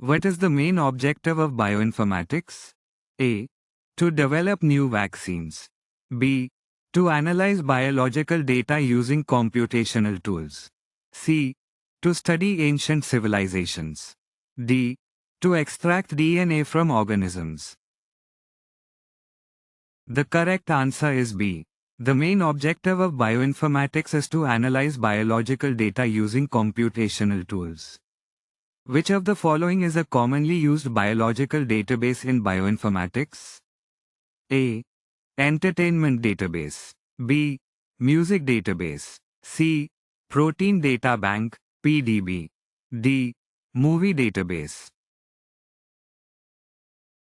What is the main objective of bioinformatics? A. To develop new vaccines. B. To analyze biological data using computational tools. C. To study ancient civilizations. D. To extract DNA from organisms. The correct answer is B. The main objective of bioinformatics is to analyze biological data using computational tools. Which of the following is a commonly used biological database in bioinformatics? A. Entertainment database. B. Music database. C. Protein data bank, PDB. D. Movie database.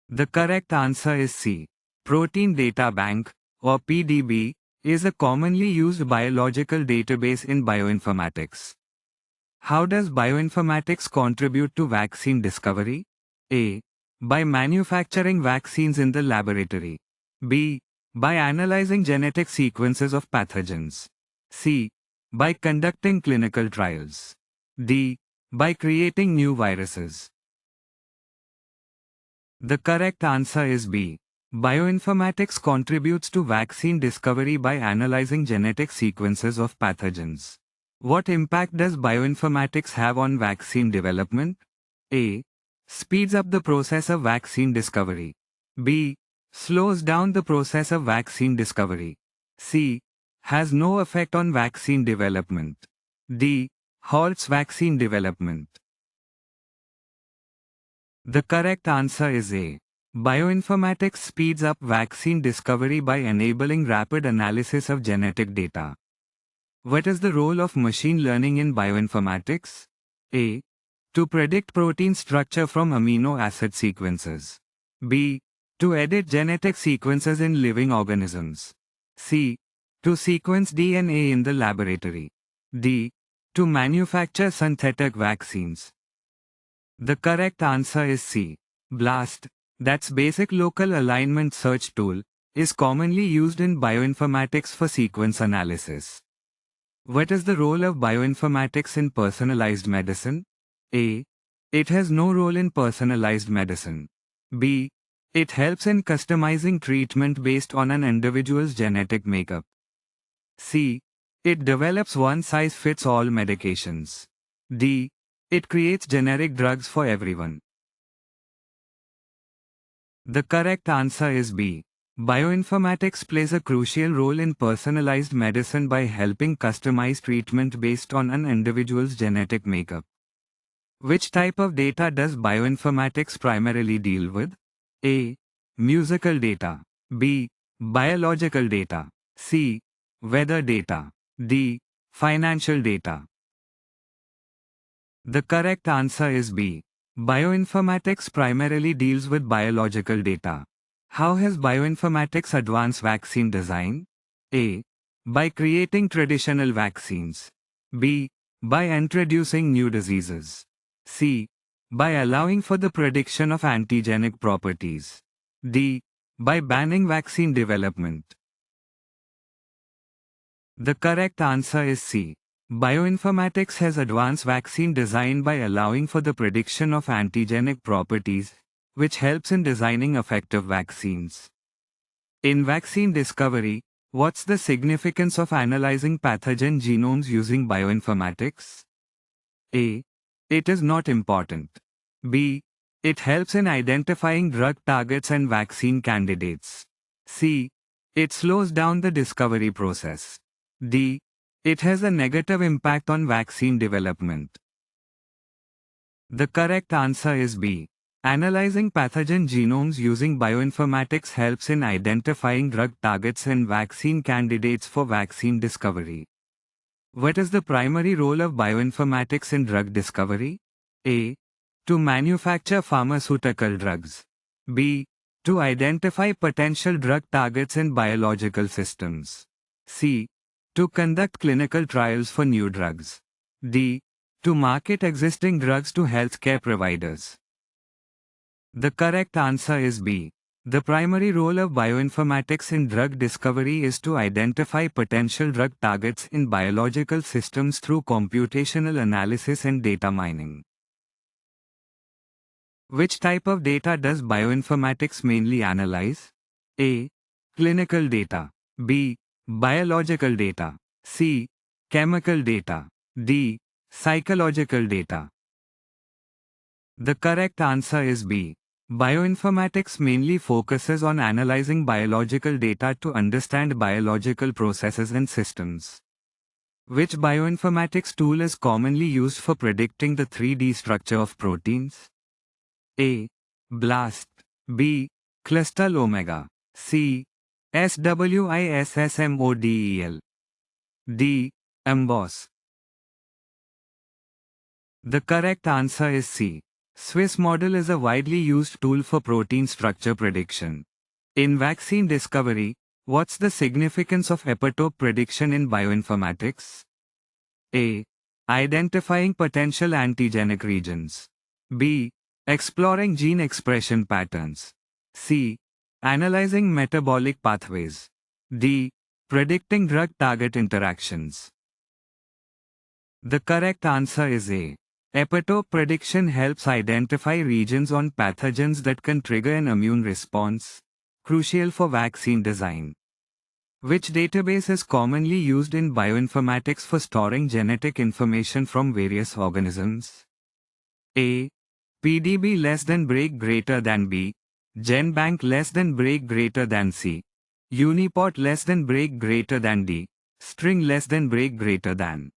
The correct answer is C. Protein data bank, or PDB, is a commonly used biological database in bioinformatics. How does bioinformatics contribute to vaccine discovery? A. By manufacturing vaccines in the laboratory. B. By analyzing genetic sequences of pathogens. C. By conducting clinical trials. D. By creating new viruses. The correct answer is B. Bioinformatics contributes to vaccine discovery by analyzing genetic sequences of pathogens. What impact does bioinformatics have on vaccine development? A. Speeds up the process of vaccine discovery. B. Slows down the process of vaccine discovery. C. Has no effect on vaccine development. D. Halts vaccine development. The correct answer is A. Bioinformatics speeds up vaccine discovery by enabling rapid analysis of genetic data. What is the role of machine learning in bioinformatics? A. To predict protein structure from amino acid sequences. B. To edit genetic sequences in living organisms. C. To sequence DNA in the laboratory. D. To manufacture synthetic vaccines. The correct answer is C. BLAST, that's Basic Local Alignment Search Tool, is commonly used in bioinformatics for sequence analysis. What is the role of bioinformatics in personalized medicine? A. It has no role in personalized medicine. B. It helps in customizing treatment based on an individual's genetic makeup. C. It develops one-size-fits-all medications. D. It creates generic drugs for everyone. The correct answer is B. Bioinformatics plays a crucial role in personalized medicine by helping customize treatment based on an individual's genetic makeup. Which type of data does bioinformatics primarily deal with? A. Musical data. B. Biological data. C. Weather data. D. Financial data. The correct answer is B. Bioinformatics primarily deals with biological data. How has bioinformatics advanced vaccine design? A. By creating traditional vaccines. B. By introducing new diseases. C. By allowing for the prediction of antigenic properties. D. By banning vaccine development. The correct answer is C. Bioinformatics has advanced vaccine design by allowing for the prediction of antigenic properties, which helps in designing effective vaccines. In vaccine discovery, what's the significance of analyzing pathogen genomes using bioinformatics? A. It is not important. B. It helps in identifying drug targets and vaccine candidates. C. It slows down the discovery process. D. It has a negative impact on vaccine development. The correct answer is B. Analyzing pathogen genomes using bioinformatics helps in identifying drug targets and vaccine candidates for vaccine discovery. What is the primary role of bioinformatics in drug discovery? A. To manufacture pharmaceutical drugs. B. To identify potential drug targets in biological systems. C. To conduct clinical trials for new drugs. D. To market existing drugs to healthcare providers. The correct answer is B. The primary role of bioinformatics in drug discovery is to identify potential drug targets in biological systems through computational analysis and data mining. Which type of data does bioinformatics mainly analyze? A. Clinical data. B. Biological data. C. Chemical data. D. Psychological data. The correct answer is B. Bioinformatics mainly focuses on analyzing biological data to understand biological processes and systems. Which bioinformatics tool is commonly used for predicting the 3D structure of proteins? A. BLAST. B. Clustal Omega. C. SWISSMODEL. D. EMBOSS. The correct answer is C. Swiss model is a widely used tool for protein structure prediction. In vaccine discovery, what's the significance of epitope prediction in bioinformatics? A. Identifying potential antigenic regions. B. Exploring gene expression patterns. C. Analyzing metabolic pathways. D. Predicting drug-target interactions. The correct answer is A. Epitope prediction helps identify regions on pathogens that can trigger an immune response, crucial for vaccine design. Which database is commonly used in bioinformatics for storing genetic information from various organisms? A. PDB less than break greater than B. GenBank less than break greater than C. Uniport less than break greater than D. String less than break greater than.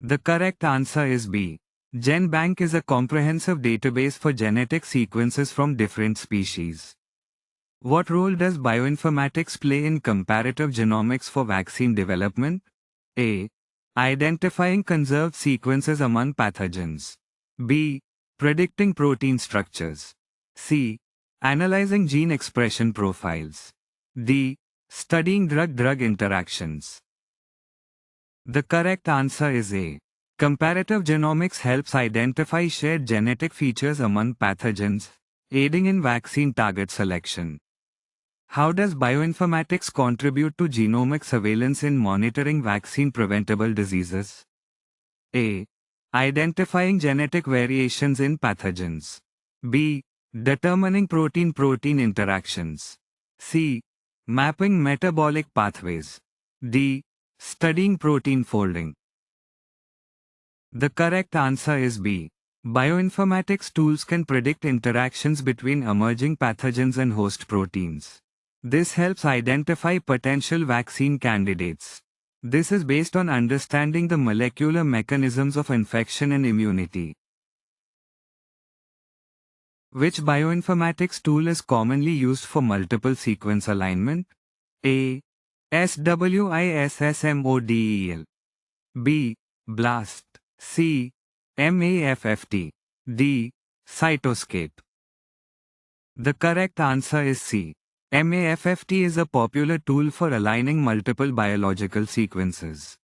The correct answer is B. GenBank is a comprehensive database for genetic sequences from different species. What role does bioinformatics play in comparative genomics for vaccine development? A. Identifying conserved sequences among pathogens. B. Predicting protein structures. C. Analyzing gene expression profiles. D. Studying drug-drug interactions. The correct answer is A. Comparative genomics helps identify shared genetic features among pathogens, aiding in vaccine target selection. How does bioinformatics contribute to genomic surveillance in monitoring vaccine-preventable diseases? A. Identifying genetic variations in pathogens. B. Determining protein-protein interactions. C. Mapping metabolic pathways. D. Studying protein folding. The correct answer is B. Bioinformatics tools can predict interactions between emerging pathogens and host proteins. This helps identify potential vaccine candidates. This is based on understanding the molecular mechanisms of infection and immunity. Which bioinformatics tool is commonly used for multiple sequence alignment? A. SWISSMODEL. B. BLAST. C. MAFFT. D. Cytoscape. The correct answer is C. MAFFT is a popular tool for aligning multiple biological sequences.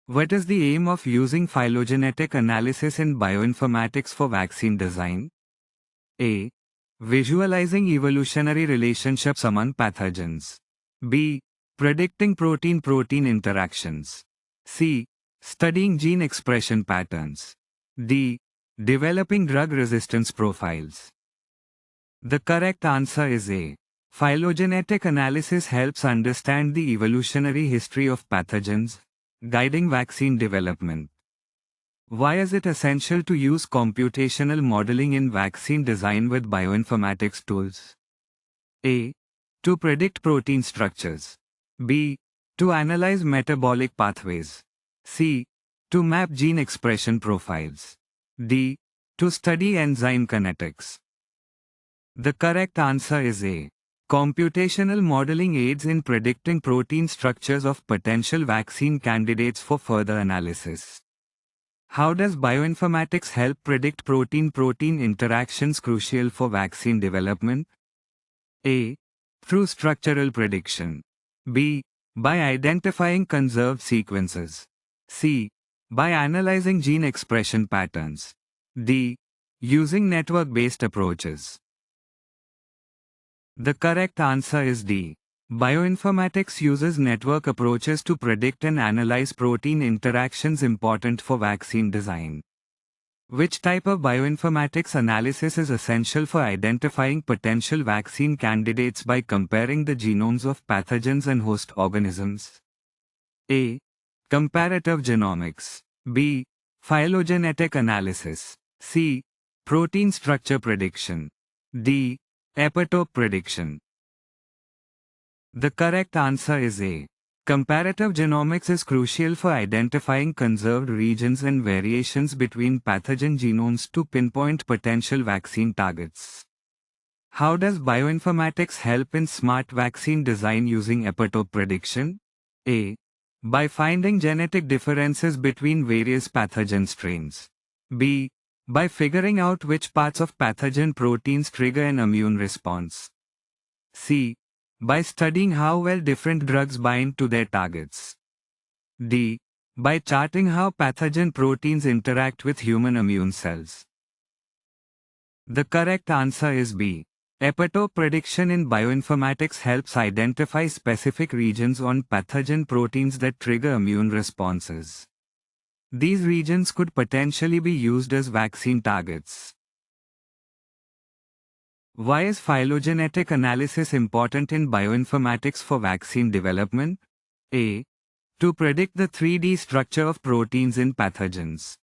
What is the aim of using phylogenetic analysis in bioinformatics for vaccine design? A. Visualizing evolutionary relationships among pathogens. B. Predicting protein-protein interactions. C. Studying gene expression patterns. D. Developing drug resistance profiles. The correct answer is A. Phylogenetic analysis helps understand the evolutionary history of pathogens, guiding vaccine development. Why is it essential to use computational modeling in vaccine design with bioinformatics tools? A. To predict protein structures. B. To analyze metabolic pathways. C. To map gene expression profiles. D. To study enzyme kinetics. The correct answer is A. Computational modeling aids in predicting protein structures of potential vaccine candidates for further analysis. How does bioinformatics help predict protein-protein interactions crucial for vaccine development? A. Through structural prediction. B. By identifying conserved sequences. C. By analyzing gene expression patterns. D. Using network-based approaches. The correct answer is D. Bioinformatics uses network approaches to predict and analyze protein interactions important for vaccine design. Which type of bioinformatics analysis is essential for identifying potential vaccine candidates by comparing the genomes of pathogens and host organisms? A. Comparative genomics. B. Phylogenetic analysis. C. Protein structure prediction. D. Epitope prediction. The correct answer is A. Comparative genomics is crucial for identifying conserved regions and variations between pathogen genomes to pinpoint potential vaccine targets. How does bioinformatics help in smart vaccine design using epitope prediction? A. By finding genetic differences between various pathogen strains. B. By figuring out which parts of pathogen proteins trigger an immune response. C. By studying how well different drugs bind to their targets. D. By charting how pathogen proteins interact with human immune cells. The correct answer is B. Epitope prediction in bioinformatics helps identify specific regions on pathogen proteins that trigger immune responses. These regions could potentially be used as vaccine targets. Why is phylogenetic analysis important in bioinformatics for vaccine development? A. To predict the 3D structure of proteins in pathogens.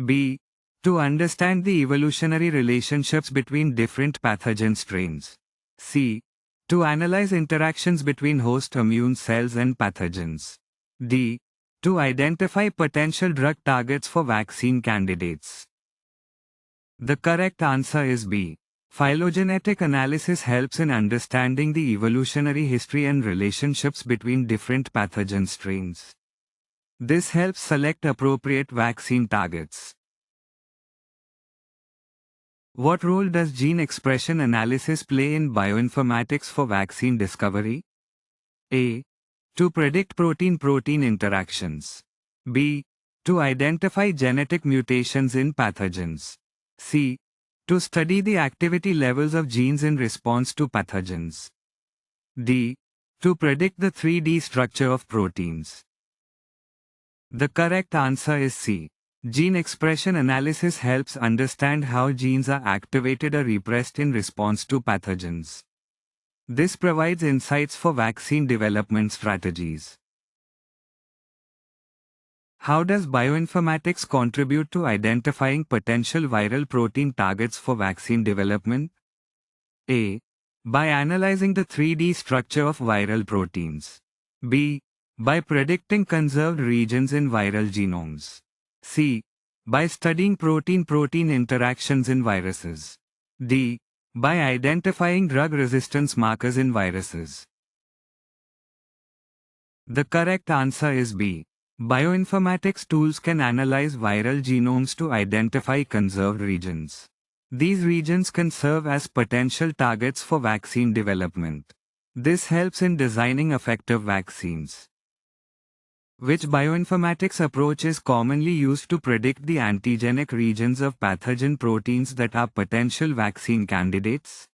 B. To understand the evolutionary relationships between different pathogen strains. C. To analyze interactions between host immune cells and pathogens. D. To identify potential drug targets for vaccine candidates. The correct answer is B. Phylogenetic analysis helps in understanding the evolutionary history and relationships between different pathogen strains. This helps select appropriate vaccine targets. What role does gene expression analysis play in bioinformatics for vaccine discovery? A. To predict protein-protein interactions. B. To identify genetic mutations in pathogens. C. To study the activity levels of genes in response to pathogens. D. To predict the 3D structure of proteins. The correct answer is C. Gene expression analysis helps understand how genes are activated or repressed in response to pathogens. This provides insights for vaccine development strategies. How does bioinformatics contribute to identifying potential viral protein targets for vaccine development? A. By analyzing the 3D structure of viral proteins. B. By predicting conserved regions in viral genomes. C. By studying protein-protein interactions in viruses. D. By identifying drug resistance markers in viruses. The correct answer is B. Bioinformatics tools can analyze viral genomes to identify conserved regions. These regions can serve as potential targets for vaccine development. This helps in designing effective vaccines. Which bioinformatics approach is commonly used to predict the antigenic regions of pathogen proteins that are potential vaccine candidates?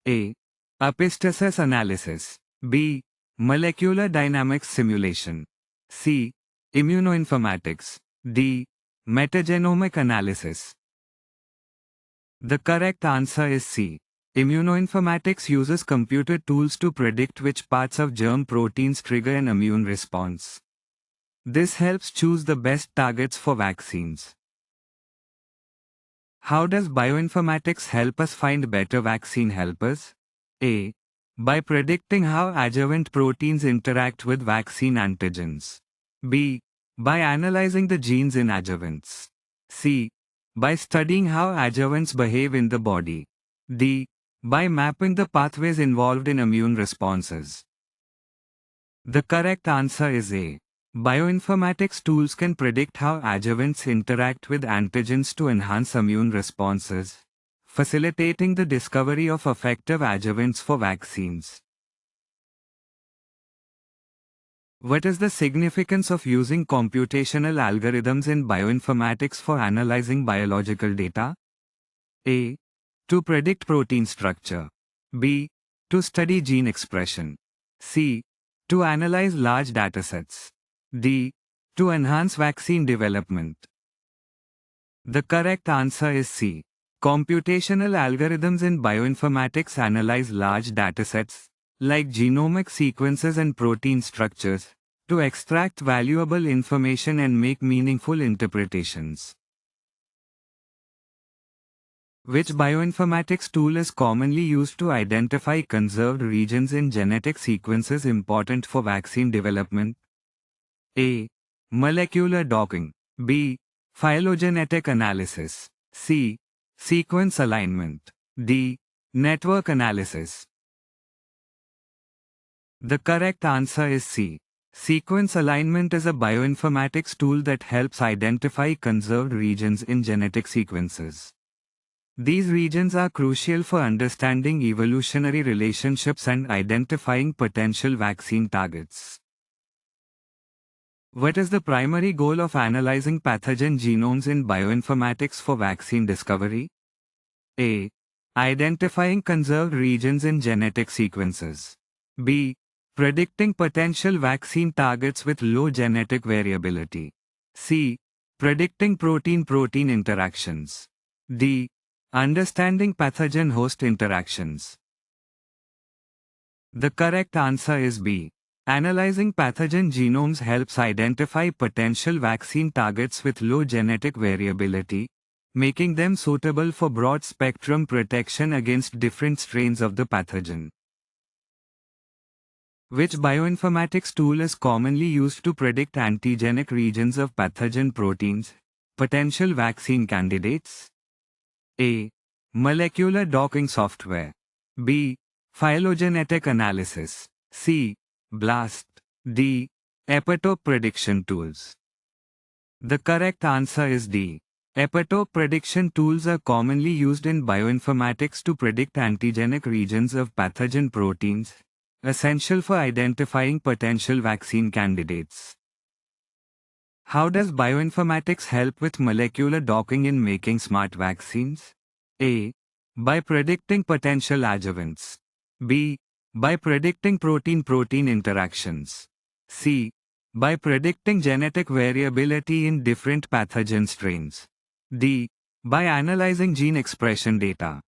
A. Epistasis analysis. B. Molecular dynamics simulation. C. Immunoinformatics. D. Metagenomic analysis. The correct answer is C. Immunoinformatics uses computer tools to predict which parts of germ proteins trigger an immune response. This helps choose the best targets for vaccines. How does bioinformatics help us find better vaccine helpers? A. By predicting how adjuvant proteins interact with vaccine antigens. B. By analyzing the genes in adjuvants. C. By studying how adjuvants behave in the body. D. By mapping the pathways involved in immune responses. The correct answer is A. Bioinformatics tools can predict how adjuvants interact with antigens to enhance immune responses, facilitating the discovery of effective adjuvants for vaccines. What is the significance of using computational algorithms in bioinformatics for analyzing biological data? A. To predict protein structure. B. To study gene expression. C. To analyze large datasets. D. To enhance vaccine development. The correct answer is C. Computational algorithms in bioinformatics analyze large datasets, like genomic sequences and protein structures, to extract valuable information and make meaningful interpretations. Which bioinformatics tool is commonly used to identify conserved regions in genetic sequences important for vaccine development? A. Molecular docking. B. Phylogenetic analysis. C. Sequence alignment. D. Network analysis. The correct answer is C. Sequence alignment is a bioinformatics tool that helps identify conserved regions in genetic sequences. These regions are crucial for understanding evolutionary relationships and identifying potential vaccine targets. What is the primary goal of analyzing pathogen genomes in bioinformatics for vaccine discovery? A. Identifying conserved regions in genetic sequences. B. Predicting potential vaccine targets with low genetic variability. C. Predicting protein-protein interactions. D. Understanding pathogen-host interactions. The correct answer is B. Analyzing pathogen genomes helps identify potential vaccine targets with low genetic variability, making them suitable for broad-spectrum protection against different strains of the pathogen. Which bioinformatics tool is commonly used to predict antigenic regions of pathogen proteins, potential vaccine candidates? A. Molecular docking software. B. Phylogenetic analysis. C. BLAST. D. Epitope prediction tools. The correct answer is D. Epitope prediction tools are commonly used in bioinformatics to predict antigenic regions of pathogen proteins, essential for identifying potential vaccine candidates. How does bioinformatics help with molecular docking in making smart vaccines? A. By predicting potential adjuvants. B. By predicting protein-protein interactions. C. By predicting genetic variability in different pathogen strains. D. By analyzing gene expression data.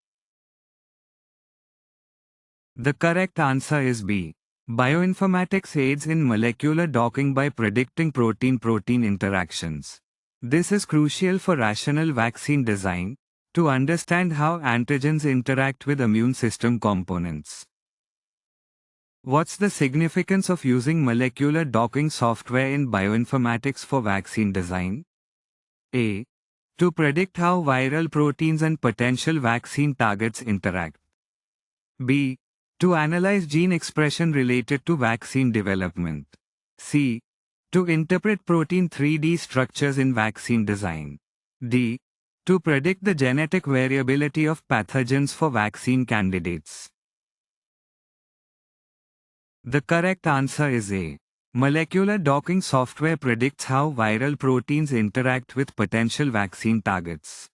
The correct answer is B. Bioinformatics aids in molecular docking by predicting protein-protein interactions. This is crucial for rational vaccine design, to understand how antigens interact with immune system components. What's the significance of using molecular docking software in bioinformatics for vaccine design? A. To predict how viral proteins and potential vaccine targets interact. B. To analyze gene expression related to vaccine development. C. To interpret protein 3D structures in vaccine design. D. To predict the genetic variability of pathogens for vaccine candidates. The correct answer is A. Molecular docking software predicts how viral proteins interact with potential vaccine targets.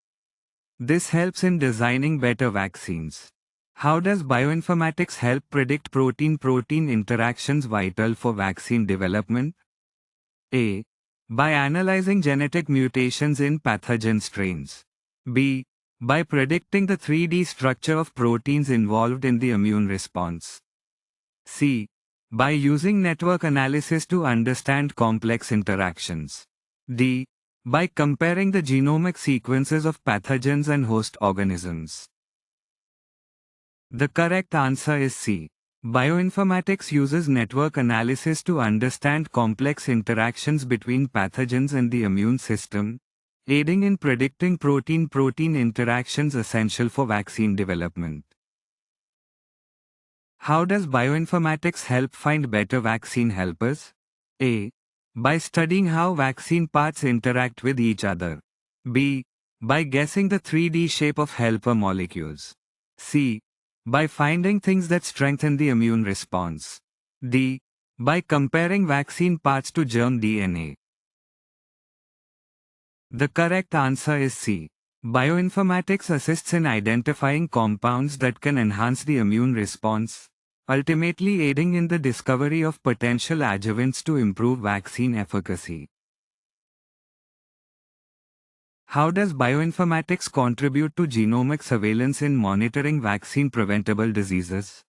This helps in designing better vaccines. How does bioinformatics help predict protein-protein interactions vital for vaccine development? A. By analyzing genetic mutations in pathogen strains. B. By predicting the 3D structure of proteins involved in the immune response. C. By using network analysis to understand complex interactions. D. By comparing the genomic sequences of pathogens and host organisms. The correct answer is C. Bioinformatics uses network analysis to understand complex interactions between pathogens and the immune system, aiding in predicting protein-protein interactions essential for vaccine development. How does bioinformatics help find better vaccine helpers? A. By studying how vaccine parts interact with each other. B. By guessing the 3D shape of helper molecules. C. By finding things that strengthen the immune response. D. By comparing vaccine parts to germ DNA. The correct answer is C. Bioinformatics assists in identifying compounds that can enhance the immune response, ultimately aiding in the discovery of potential adjuvants to improve vaccine efficacy. How does bioinformatics contribute to genomic surveillance in monitoring vaccine-preventable diseases?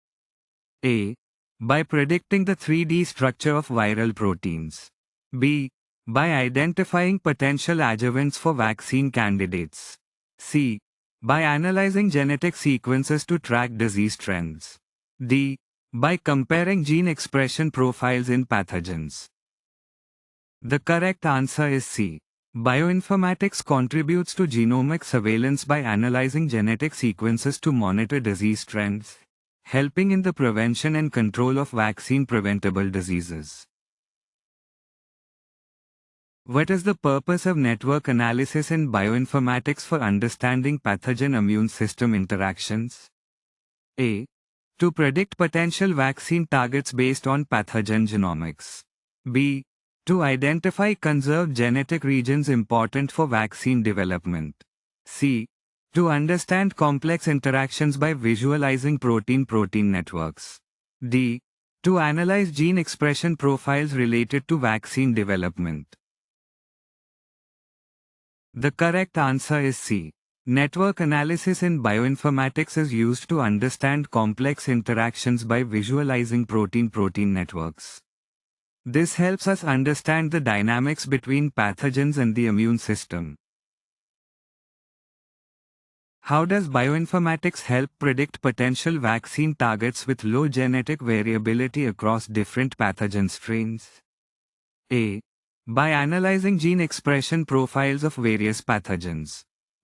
A. By predicting the 3D structure of viral proteins. B. By identifying potential adjuvants for vaccine candidates. C. By analyzing genetic sequences to track disease trends. D. By comparing gene expression profiles in pathogens. The correct answer is C. Bioinformatics contributes to genomic surveillance by analyzing genetic sequences to monitor disease trends, helping in the prevention and control of vaccine-preventable diseases. What is the purpose of network analysis in bioinformatics for understanding pathogen-immune system interactions? A. To predict potential vaccine targets based on pathogen genomics. B. To identify conserved genetic regions important for vaccine development. C. To understand complex interactions by visualizing protein-protein networks. D. To analyze gene expression profiles related to vaccine development. The correct answer is C. Network analysis in bioinformatics is used to understand complex interactions by visualizing protein-protein networks. This helps us understand the dynamics between pathogens and the immune system. How does bioinformatics help predict potential vaccine targets with low genetic variability across different pathogen strains? A. By analyzing gene expression profiles of various pathogens.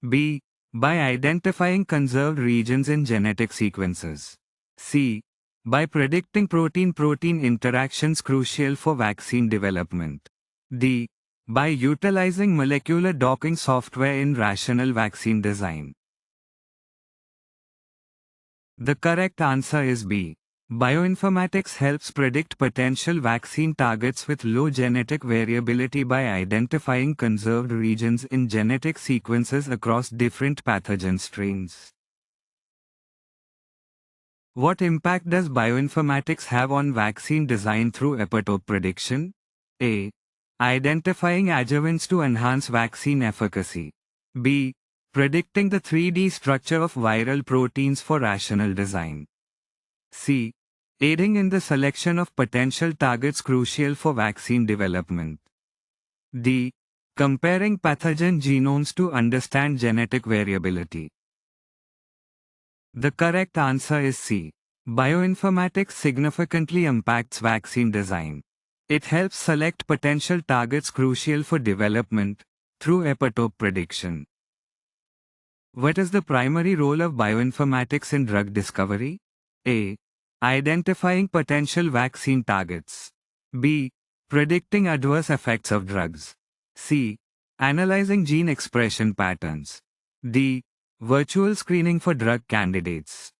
B. By identifying conserved regions in genetic sequences. C. By predicting protein-protein interactions crucial for vaccine development. D. By utilizing molecular docking software in rational vaccine design. The correct answer is B. Bioinformatics helps predict potential vaccine targets with low genetic variability by identifying conserved regions in genetic sequences across different pathogen strains. What impact does bioinformatics have on vaccine design through epitope prediction? A. Identifying adjuvants to enhance vaccine efficacy. B. Predicting the 3D structure of viral proteins for rational design. C. Aiding in the selection of potential targets crucial for vaccine development. D. Comparing pathogen genomes to understand genetic variability. The correct answer is C. Bioinformatics significantly impacts vaccine design. It helps select potential targets crucial for development through epitope prediction. What is the primary role of bioinformatics in drug discovery? A. Identifying potential vaccine targets. B. Predicting adverse effects of drugs. C. Analyzing gene expression patterns. D. Virtual screening for drug candidates.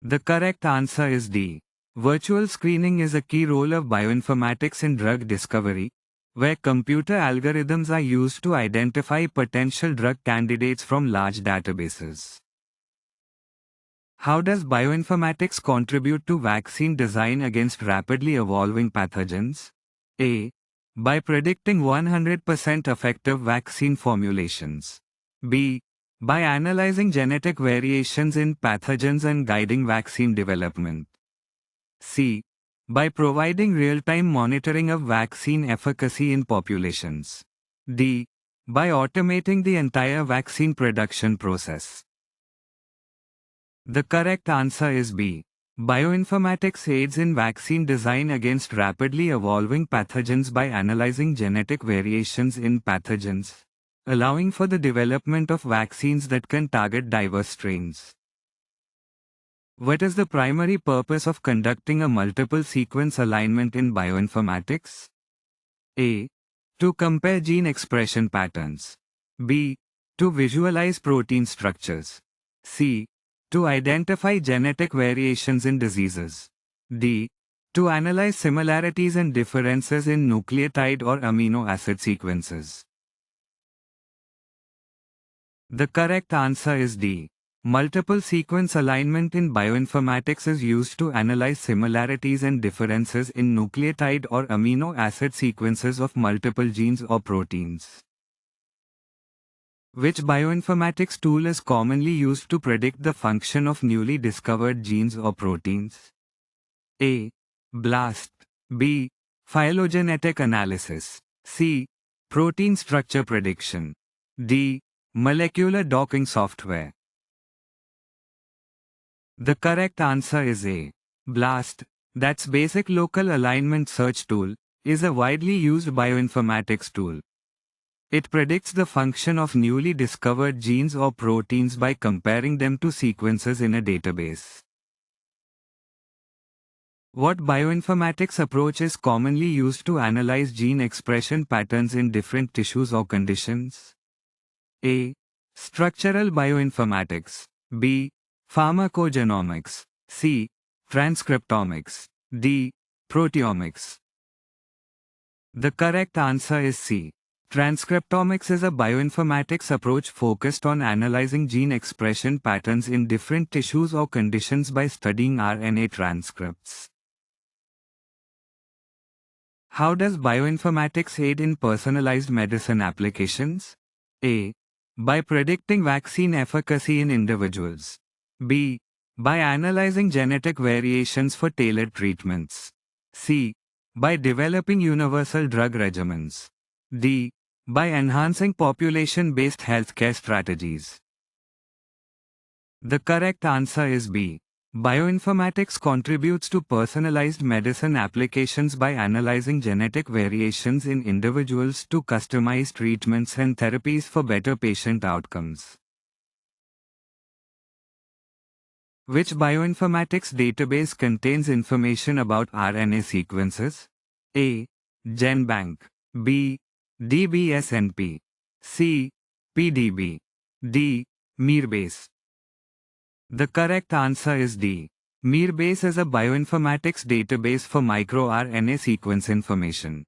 The correct answer is D. Virtual screening is a key role of bioinformatics in drug discovery, where computer algorithms are used to identify potential drug candidates from large databases. How does bioinformatics contribute to vaccine design against rapidly evolving pathogens? A. By predicting 100% effective vaccine formulations. B. By analyzing genetic variations in pathogens and guiding vaccine development. C. By providing real-time monitoring of vaccine efficacy in populations. D. By automating the entire vaccine production process. The correct answer is B. Bioinformatics aids in vaccine design against rapidly evolving pathogens by analyzing genetic variations in pathogens, allowing for the development of vaccines that can target diverse strains. What is the primary purpose of conducting a multiple sequence alignment in bioinformatics? A. To compare gene expression patterns. B. To visualize protein structures. C. To identify genetic variations in diseases. D. To analyze similarities and differences in nucleotide or amino acid sequences. The correct answer is D. Multiple sequence alignment in bioinformatics is used to analyze similarities and differences in nucleotide or amino acid sequences of multiple genes or proteins. Which bioinformatics tool is commonly used to predict the function of newly discovered genes or proteins? A. BLAST. B. Phylogenetic analysis. C. Protein structure prediction. D. Molecular docking software. The correct answer is A. BLAST, that's Basic Local Alignment Search Tool, is a widely used bioinformatics tool. It predicts the function of newly discovered genes or proteins by comparing them to sequences in a database. What bioinformatics approach is commonly used to analyze gene expression patterns in different tissues or conditions? A. Structural bioinformatics. B. Pharmacogenomics. C. Transcriptomics. D. Proteomics. The correct answer is C. Transcriptomics is a bioinformatics approach focused on analyzing gene expression patterns in different tissues or conditions by studying RNA transcripts. How does bioinformatics aid in personalized medicine applications? A. By predicting vaccine efficacy in individuals. B. By analyzing genetic variations for tailored treatments. C. By developing universal drug regimens. D. By enhancing population-based healthcare strategies. The correct answer is B. Bioinformatics contributes to personalized medicine applications by analyzing genetic variations in individuals to customize treatments and therapies for better patient outcomes. Which bioinformatics database contains information about RNA sequences? A. GenBank. B. DBSNP. C. PDB. D. Mirbase. The correct answer is D. Mirbase is a bioinformatics database for microRNA sequence information.